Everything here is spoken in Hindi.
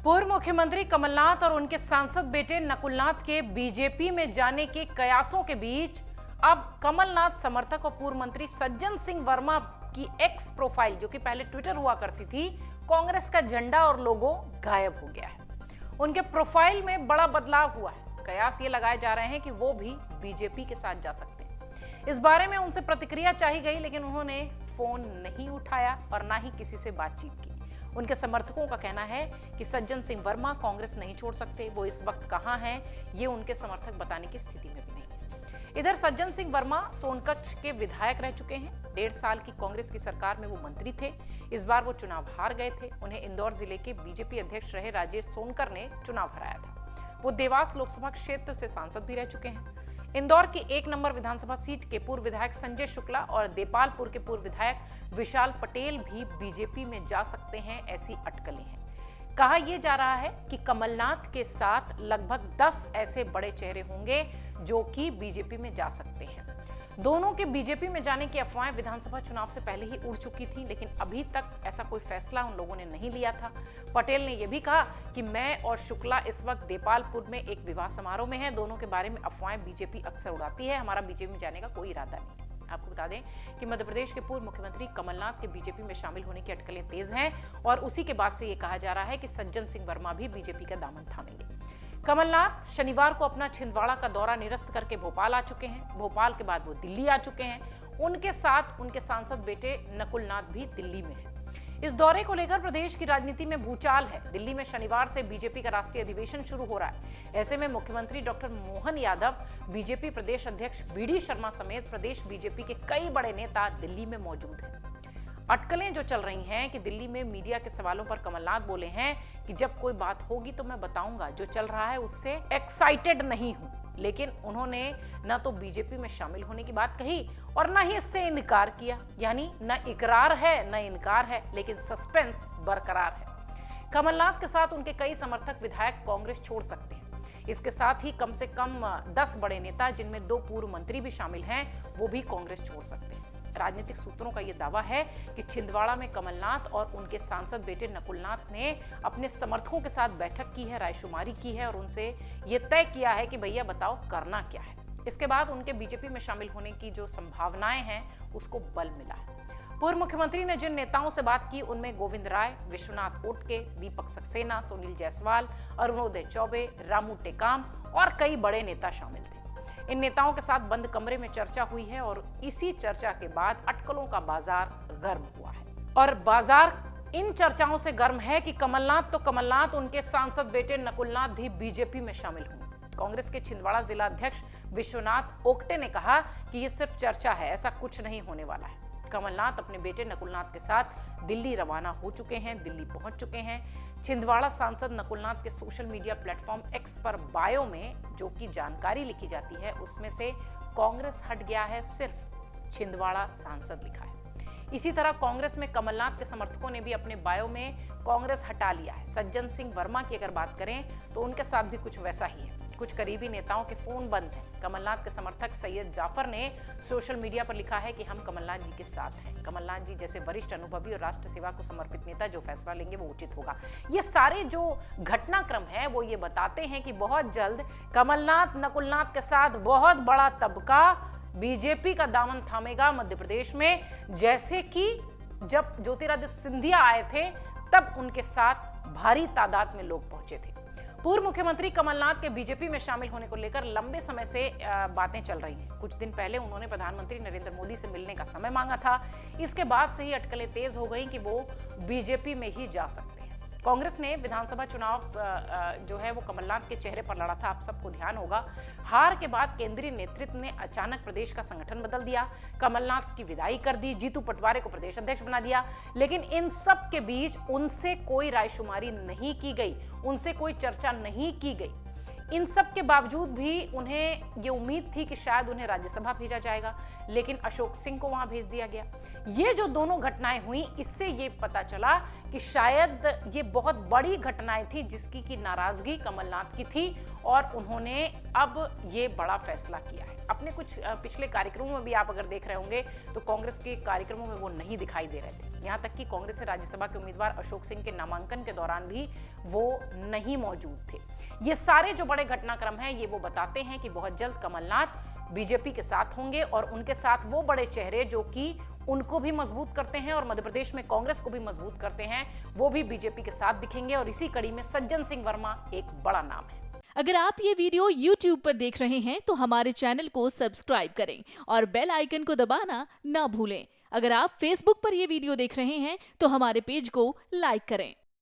पूर्व मुख्यमंत्री कमलनाथ और उनके सांसद बेटे नकुलनाथ के बीजेपी में जाने के कयासों के बीच अब कमलनाथ समर्थक और पूर्व मंत्री सज्जन सिंह वर्मा की एक्स प्रोफाइल, जो कि पहले ट्विटर हुआ करती थी, कांग्रेस का झंडा और लोगो गायब हो गया है। उनके प्रोफाइल में बड़ा बदलाव हुआ है। कयास ये लगाए जा रहे हैं कि वो भी बीजेपी के साथ जा सकते हैं। इस बारे में उनसे प्रतिक्रिया चाही गई, लेकिन उन्होंने फोन नहीं उठाया और ना ही किसी से बातचीत की। उनके समर्थकों का कहना है कि सज्जन सिंह वर्मा कांग्रेस नहीं छोड़ सकते। वो इस वक्त कहां हैं, ये उनके समर्थक बताने की स्थिति में भी नहीं है। इधर सज्जन सिंह वर्मा सोनकच्छ के विधायक रह चुके हैं। 1.5 साल की कांग्रेस की सरकार में वो मंत्री थे। इस बार वो चुनाव हार गए थे। उन्हें इंदौर जिले के बीजेपी अध्यक्ष रहे राजेश सोनकर ने चुनाव हराया था। वो देवास लोकसभा क्षेत्र से सांसद भी रह चुके हैं। इंदौर की 1 नंबर विधानसभा सीट के पूर्व विधायक संजय शुक्ला और देपालपुर के पूर्व विधायक विशाल पटेल भी बीजेपी में जा सकते हैं, ऐसी अटकलें हैं। कहा यह जा रहा है कि कमलनाथ के साथ लगभग 10 ऐसे बड़े चेहरे होंगे जो कि बीजेपी में जा सकते हैं। दोनों के बीजेपी में जाने की अफवाहें विधानसभा चुनाव से पहले ही उड़ चुकी थी, लेकिन अभी तक ऐसा कोई फैसला उन लोगों ने नहीं लिया था। पटेल ने यह भी कहा कि मैं और शुक्ला इस वक्त देपालपुर में एक विवाह समारोह में हैं। दोनों के बारे में अफवाहें बीजेपी अक्सर उड़ाती है। हमारा बीजेपी में जाने का कोई इरादा नहीं है। आपको बता दें कि मध्य प्रदेश के पूर्व मुख्यमंत्री कमलनाथ के बीजेपी में शामिल होने की अटकलें तेज हैं और उसी के बाद से यह कहा जा रहा है कि सज्जन सिंह वर्मा भी बीजेपी का दामन थामेंगे। कमलनाथ शनिवार को अपना छिंदवाड़ा का दौरा निरस्त करके भोपाल आ चुके हैं। भोपाल के बाद वो दिल्ली आ चुके हैं। उनके साथ उनके सांसद बेटे नकुलनाथ भी दिल्ली में हैं। इस दौरे को लेकर प्रदेश की राजनीति में भूचाल है। दिल्ली में शनिवार से बीजेपी का राष्ट्रीय अधिवेशन शुरू हो रहा है। ऐसे में मुख्यमंत्री डॉक्टर मोहन यादव, बीजेपी प्रदेश अध्यक्ष वी.डी. शर्मा समेत प्रदेश बीजेपी के कई बड़े नेता दिल्ली में मौजूद हैं। अटकलें जो चल रही हैं कि दिल्ली में मीडिया के सवालों पर कमलनाथ बोले हैं कि जब कोई बात होगी तो मैं बताऊंगा, जो चल रहा है उससे एक्साइटेड नहीं हूं। लेकिन उन्होंने न तो बीजेपी में शामिल होने की बात कही और न ही इससे इनकार किया। यानी न इकरार है न इनकार है, लेकिन सस्पेंस बरकरार है। कमलनाथ के साथ उनके कई समर्थक विधायक कांग्रेस छोड़ सकते हैं। इसके साथ ही कम से कम 10 बड़े नेता, जिनमें 2 पूर्व मंत्री भी शामिल हैं, वो भी कांग्रेस छोड़ सकते हैं। राजनीतिक सूत्रों का यह दावा है कि छिंदवाड़ा में कमलनाथ और उनके सांसद बेटे नकुलनाथ ने अपने समर्थकों के साथ बैठक की है, रायशुमारी की है और उनसे यह तय किया है कि भैया बताओ करना क्या है। इसके बाद उनके बीजेपी में शामिल होने की जो संभावनाएं हैं उसको बल मिला है। पूर्व मुख्यमंत्री ने जिन नेताओं से बात की उनमें गोविंद राय, विश्वनाथ ओटके, दीपक सक्सेना, सुनील जायसवाल, अरुणोदय चौबे, रामू टेकाम और कई बड़े नेता शामिल थे। इन नेताओं के साथ बंद कमरे में चर्चा हुई है और इसी चर्चा के बाद अटकलों का बाजार गर्म हुआ है। और बाजार इन चर्चाओं से गर्म है कि कमलनाथ उनके सांसद बेटे नकुलनाथ भी बीजेपी में शामिल होंगे। कांग्रेस के छिंदवाड़ा जिला अध्यक्ष विश्वनाथ ओक्टे ने कहा कि ये सिर्फ चर्चा है, ऐसा कुछ नहीं होने वाला है। कमलनाथ अपने बेटे नकुलनाथ के साथ दिल्ली रवाना हो चुके हैं, दिल्ली पहुंच चुके हैं। छिंदवाड़ा सांसद नकुलनाथ के सोशल मीडिया प्लेटफॉर्म एक्स पर बायो में जो कि जानकारी लिखी जाती है उसमें से कांग्रेस हट गया है, सिर्फ छिंदवाड़ा सांसद लिखा है। इसी तरह कांग्रेस में कमलनाथ के समर्थकों ने भी अपने बायो में कांग्रेस हटा लिया है। सज्जन सिंह वर्मा की अगर बात करें तो उनके साथ भी कुछ वैसा ही है। कुछ करीबी नेताओं के फोन बंद हैं। कमलनाथ के समर्थक सैयद जाफर ने सोशल मीडिया पर लिखा है कि हम कमलनाथ जी के साथ हैं। कमलनाथ जी जैसे वरिष्ठ, अनुभवी और राष्ट्र सेवा को समर्पित नेता जो फैसला लेंगे वो उचित होगा। ये सारे जो घटनाक्रम है वो ये बताते हैं कि बहुत जल्द कमलनाथ नकुलनाथ के साथ बहुत बड़ा तबका बीजेपी का दामन थामेगा मध्य प्रदेश में। जैसे कि जब ज्योतिरादित्य सिंधिया आए थे तब उनके साथ भारी तादाद में लोग पहुंचे थे। पूर्व मुख्यमंत्री कमलनाथ के बीजेपी में शामिल होने को लेकर लंबे समय से बातें चल रही हैं। कुछ दिन पहले उन्होंने प्रधानमंत्री नरेंद्र मोदी से मिलने का समय मांगा था। इसके बाद से ही अटकलें तेज हो गई कि वो बीजेपी में ही जा सकते हैं। कांग्रेस ने विधानसभा चुनाव जो है वो कमलनाथ के चेहरे पर लड़ा था, आप सबको ध्यान होगा। हार के बाद केंद्रीय नेतृत्व ने अचानक प्रदेश का संगठन बदल दिया, कमलनाथ की विदाई कर दी, जीतू पटवारी को प्रदेश अध्यक्ष बना दिया। लेकिन इन सब के बीच उनसे कोई रायशुमारी नहीं की गई, उनसे कोई चर्चा नहीं की गई इन सब के बावजूद भी उन्हें ये उम्मीद थी कि शायद उन्हें राज्यसभा भेजा जाएगा, लेकिन अशोक सिंह को वहां भेज दिया गया। ये जो दोनों घटनाएं हुई, इससे ये पता चला कि शायद ये बहुत बड़ी घटनाएं थी जिसकी की नाराजगी कमलनाथ की थी और उन्होंने अब ये बड़ा फैसला किया है। अपने कुछ पिछले कार्यक्रमों में भी आप अगर देख रहे होंगे तो कांग्रेस के कार्यक्रमों में वो नहीं दिखाई दे रहे थे। यहाँ तक कि कांग्रेस से राज्यसभा के उम्मीदवार अशोक सिंह के नामांकन के दौरान भी वो नहीं मौजूद थे। ये सारे जो बड़े घटनाक्रम हैं ये वो बताते हैं कि बहुत जल्द कमलनाथ बीजेपी के साथ होंगे और उनके साथ वो बड़े चेहरे जो कि उनको भी मजबूत करते हैं और मध्य प्रदेश में कांग्रेस को भी मजबूत करते हैं, वो भी बीजेपी के साथ दिखेंगे। और इसी कड़ी में सज्जन सिंह वर्मा एक बड़ा नाम है। अगर आप ये वीडियो YouTube पर देख रहे हैं तो हमारे चैनल को सब्सक्राइब करें और बेल आइकन को दबाना ना भूलें। अगर आप Facebook पर ये वीडियो देख रहे हैं तो हमारे पेज को लाइक करें।